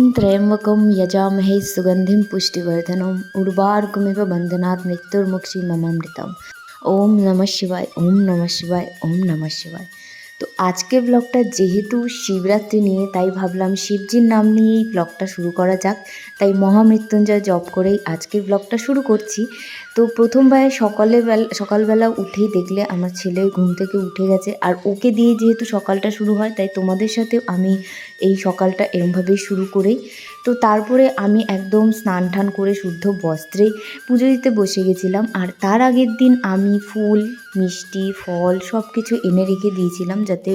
त्र्यंबकं यजामहे सुगंधिं पुष्टिवर्धनम् उर्वारुकमिव बन्धनात् मृत्युर्मुक्षीयमामृतम्। ओम नमः शिवाय, ओम नमः शिवाय, ओम नमः शिवाय। তো আজকের ব্লগটা যেহেতু শিবরাত্রি নিয়ে, তাই ভাবলাম শিবজির নাম নিয়েই ব্লগটা শুরু করা যাক। তাই মহামৃত্যুঞ্জয় জপ করেই আজকের ব্লগটা শুরু করছি। তো প্রথমবার সকালবেলা উঠেই দেখলে আমার ছেলে ঘুম থেকে উঠে গেছে, আর ওকে দিয়ে যেহেতু সকালটা শুরু হয়, তাই তোমাদের সাথেও আমি এই সকালটা এরমভাবেই শুরু করেই। তো তারপরে আমি একদম স্নান টান করে শুদ্ধ বস্ত্রে পুজো দিতে বসে গেছিলাম। আর তার আগের দিন আমি ফুল, মিষ্টি, ফল সব কিছু এনে রেখে দিয়েছিলাম, যাতে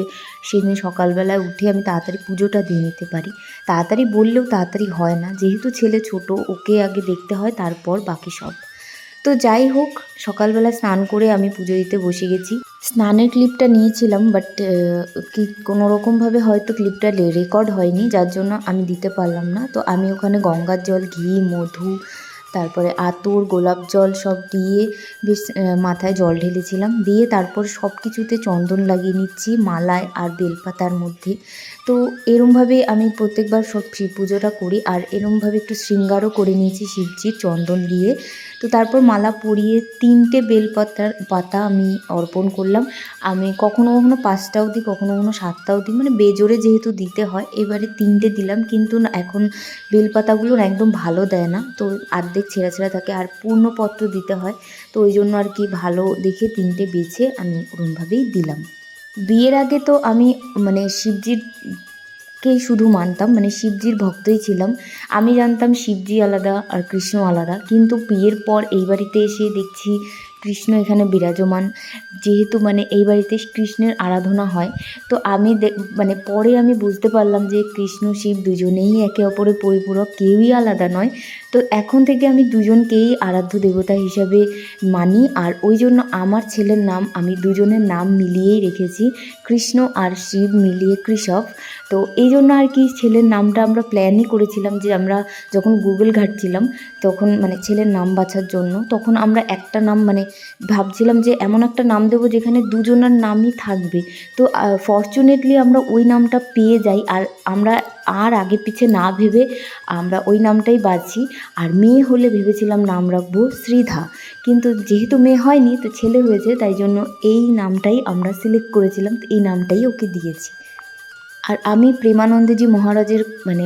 সেদিন সকালবেলায় উঠে আমি তাড়াতাড়ি পুজোটা দিয়ে নিতে পারি। তাড়াতাড়ি বললেও তাড়াতাড়ি হয় না, যেহেতু ছেলে ছোট, ওকে আগে দেখতে হয়, তারপর বাকি সব। তো যাই হোক, সকালবেলা স্নান করে আমি পুজো দিতে বসে গেছি। স্নানের ক্লিপটা নিয়েছিলাম, বাট কি কোনো রকমভাবে হয়তো ক্লিপটা রেকর্ড হয়নি, যার জন্য আমি দিতে পারলাম না। তো আমি ওখানে গঙ্গার জল, ঘি, মধু, তারপরে আতর, গোলাপ জল সব দিয়ে বেশ মাথায় জল ঢেলেছিলাম। দিয়ে তারপর সব কিছুতে চন্দন লাগিয়ে নিচ্ছি, মালায় আর বেলপাতার মধ্যে। তো এরমভাবে আমি প্রত্যেকবার সব শিব পুজোটা করি, আর এরমভাবে একটু শৃঙ্গারও করে নিয়েছি শিবজির চন্দন দিয়ে। তো তারপর মালা পরিয়ে 3টে পাতা আমি অর্পণ করলাম। আমি কখনো কখনো 5টাও দিই, কখনো কখনো 7টাও দিই, মানে বেজোরে যেহেতু দিতে হয়। এবারে 3টে দিলাম, কিন্তু এখন বেলপাতাগুলো একদম ভালো দেয় না, তো অর্ধেক ছেঁড়া ছেঁড়া থাকে, আর পূর্ণ পত্র দিতে হয়। তো ওই জন্য আর কি ভালো দেখে 3টে বেছে আমি ওরমভাবেই দিলাম। বিয়ের আগে তো আমি মানে শিবজিরকেই শুধু মানতাম, মানে শিবজির ভক্তই ছিলাম। আমি জানতাম শিবজি আলাদা আর কৃষ্ণ আলাদা, কিন্তু বিয়ের পর এই বাড়িতে এসে দেখছি কৃষ্ণ এখানে বিরাজমান। যেহেতু মানে এই বাড়িতে কৃষ্ণের আরাধনা হয়, তো আমি মানে পরে আমি বুঝতে পারলাম যে কৃষ্ণ শিব দুজনেই একে অপরের পরিপূরক, কেউই আলাদা নয়। তো এখন থেকে আমি দুজনকেই আরাধ্য দেবতা হিসাবে মানি, আর ওই জন্য আমার ছেলের নাম আমি দুজনের নাম মিলিয়েই রেখেছি, কৃষ্ণ আর শিব মিলিয়ে কৃষভ। তো এই জন্য আর কি ছেলের নামটা আমরা প্ল্যানই করেছিলাম, যে আমরা যখন গুগল ঘাঁটছিলাম তখন মানে ছেলের নাম বাছার জন্য, তখন আমরা একটা নাম মানে ভাবছিলাম যে এমন একটা নাম দেবো যেখানে দুজনের নামই থাকবে। তো ফরচুনেটলি আমরা ওই নামটা পেয়ে যাই, আর আমরা আর আগে পিছে না ভেবে আমরা ওই নামটাই বাছি। আর মেয়ে হলে ভেবেছিলাম নাম রাখবো শ্রীধা, কিন্তু যেহেতু মেয়ে হয়নি, তো ছেলে হয়েছে, তাই জন্য এই নামটাই আমরা সিলেক্ট করেছিলাম, তো এই নামটাই ওকে দিয়েছি। আর আমি প্রেমানন্দজি মহারাজের মানে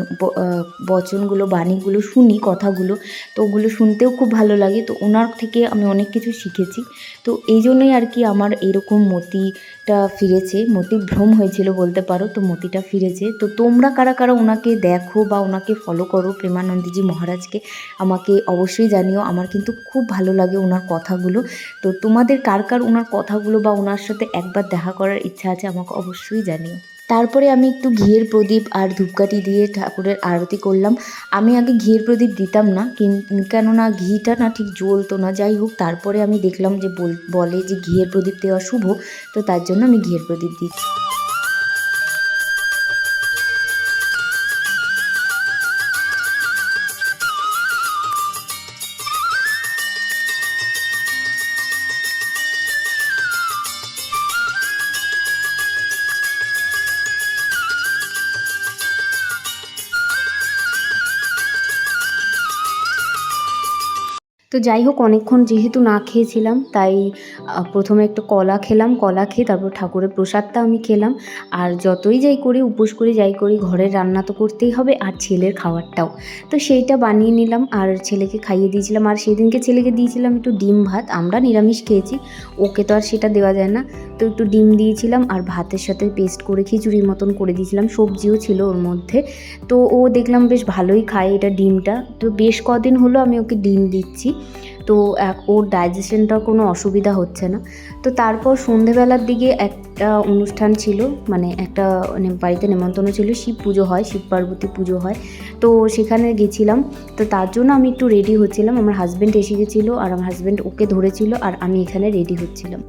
বচনগুলো, বাণীগুলো শুনি, কথাগুলো, তো ওগুলো শুনতেও খুব ভালো লাগে। তো ওনার থেকে আমি অনেক কিছু শিখেছি। তো এই জন্যই আর কি আমার এরকম মতিটা ফিরেছে, মতিভ্রম হয়েছিল বলতে পারো, তো মতিটা ফিরেছে। তো তোমরা কারা কারা ওনাকে দেখো বা ওনাকে ফলো করো, প্রেমানন্দজি মহারাজকে, আমাকে অবশ্যই জানিও। আমার কিন্তু খুব ভালো লাগে ওনার কথাগুলো। তো তোমাদের কার কার ওনার কথাগুলো বা ওনার সাথে একবার দেখা করার ইচ্ছা আছে, আমাকে অবশ্যই জানিও। তারপরে আমি একটু ঘিয়ের প্রদীপ আর ধূপকাঠি দিয়ে ঠাকুরের আরতি করলাম। আমি আগে ঘিয়ের প্রদীপ দিতাম না, কেননা ঘিটা না ঠিক জ্বলতো না। যাই হোক, তারপরে আমি দেখলাম যে বলে যে ঘিয়ের প্রদীপ দেওয়া শুভ, তো তার জন্য আমি ঘিয়ের প্রদীপ দিচ্ছি। তো যাই হোক, অনেকক্ষণ যেহেতু না খেয়েছিলাম, তাই প্রথমে একটু কলা খেলাম। কলা খেয়ে তারপর ঠাকুরের প্রসাদটা আমি খেলাম। আর যতই যাই করি, উপোস করে যাই করি, ঘরের রান্না তো করতেই হবে, আর ছেলের খাবারটাও। তো সেইটা বানিয়ে নিলাম আর ছেলেকে খাইয়ে দিয়েছিলাম। আর সেদিনকে ছেলেকে দিয়েছিলাম একটু ডিম ভাত, আমরা নিরামিষ খেয়েছি, ওকে তো আর সেটা দেওয়া যায় না। তো একটু ডিম দিয়েছিলাম, আর ভাতের সাথে পেস্ট করে খিচুড়ির মতন করে দিয়েছিলাম, সবজিও ছিল ওর মধ্যে। তো ও দেখলাম বেশ ভালোই খায় এটা ডিমটা। তো বেশ কদিন হলো আমি ওকে ডিম দিচ্ছি, তো ওর ডাইজেশনটার কোনো অসুবিধা হচ্ছে না। তো তারপর সন্ধেবেলার দিকে একটা অনুষ্ঠান ছিল, মানে একটা বাড়িতে নেমন্তন্ন ছিল, শিব পুজো হয়, শিব পার্বতী পুজো হয়। তো সেখানে গেছিলাম। তো তার জন্য আমি একটু রেডি হচ্ছিলাম। আমার হাজব্যান্ড এসে গেছিলো, আর আমার হাজব্যান্ড ওকে ধরেছিল, আর আমি এখানে রেডি হচ্ছিলাম।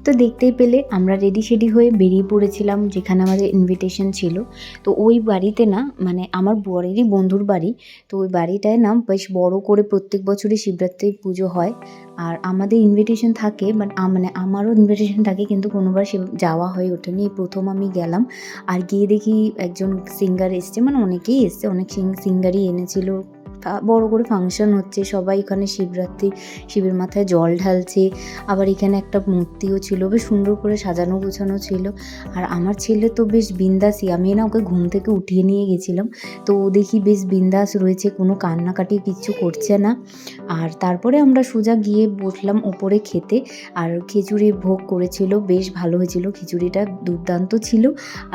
তো দেখতেই পেলে আমরা রেডি শেডি হয়ে বেরিয়ে পড়েছিলাম যেখানে আমাদের ইনভিটেশন ছিল। তো ওই বাড়িতে না, মানে আমার বরেরই বন্ধুর বাড়ি, তো ওই বাড়িটায় না বেশ বড় করে প্রত্যেক বছরই শিবরাত্রি পুজো হয়। আর আমাদের ইনভিটেশন থাকে, বাট মানে আমারও ইনভিটেশন থাকে, কিন্তু কোনোবার সে যাওয়া হয়ে ওঠেনি। এই প্রথম আমি গেলাম। আর গিয়ে দেখি একজন সিঙ্গার এসছে, মানে অনেকেই এসছে, অনেক সিঙ্গারই এনেছিল। বড় করে ফাংশন হচ্ছে, সবাই এখানে শিবের মাথায় জল ঢালছে। আবার এখানে একটা মূর্তিও ছিল, বেশ সুন্দর করে সাজানো গোছানো ছিল। আর আমার ছেলে তো বেশ বিন্দাসই, আমি না ওকে ঘুম থেকে উঠিয়ে নিয়ে গেছিলাম, তো ও দেখি বেশ বিন্দাস রয়েছে, কোনো কান্নাকাটি কিচ্ছু করছে না। আর তারপরে আমরা সোজা গিয়ে বসলাম উপরে খেতে। আর খিচুড়ি ভোগ করেছিল, বেশ ভালো হয়েছিল, খিচুড়িটা দুর্দান্ত ছিল।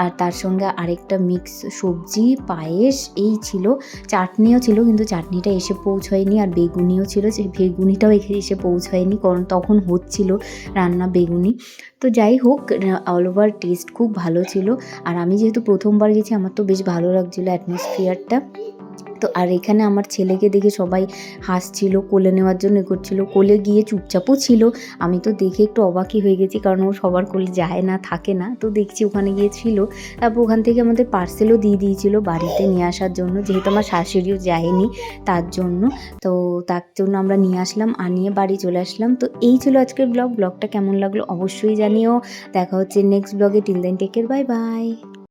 আর তার সঙ্গে আরেকটা মিক্স সবজি, পায়েস এই ছিল, চাটনিও ছিল, কিন্তু চাটনিটা এসে পৌঁছায়নি। আর বেগুনিও ছিল, সেই বেগুনিটাও এসে পৌঁছায়নি, কারণ তখন হচ্ছিল রান্না বেগুনি। তো যাই হোক, অল ওভার টেস্ট খুব ভালো ছিল। আর আমি যেহেতু প্রথমবার গেছি, আমার তো বেশ ভালো লাগছিলো অ্যাটমসফিয়ারটা। তো আর এখানে আমার ছেলেকে দেখে সবাই হাসছিল, কোলে নেওয়ার জন্য করছিল, কোলে গিয়ে চুপচাপও ছিল। আমি তো দেখে একটু অবাকই হয়ে গেছি, কারণ ও সবার কোলে যায় না, থাকে না। তো দেখছি ওখানে গিয়ে ছিল। তারপর ওখান থেকে আমাদের পার্সেলও দিয়ে দিয়েছিল বাড়িতে নিয়ে আসার জন্য, যেহেতু আমার শাশুড়িও যায়নি তার জন্য। তো তার জন্য আমরা নিয়ে আসলাম, আনিয়ে বাড়ি চলে আসলাম। তো এই ছিল আজকের ব্লগটা কেমন লাগলো অবশ্যই জানিও। দেখা হচ্ছে নেক্সট ব্লগে। Till then take care, bye by.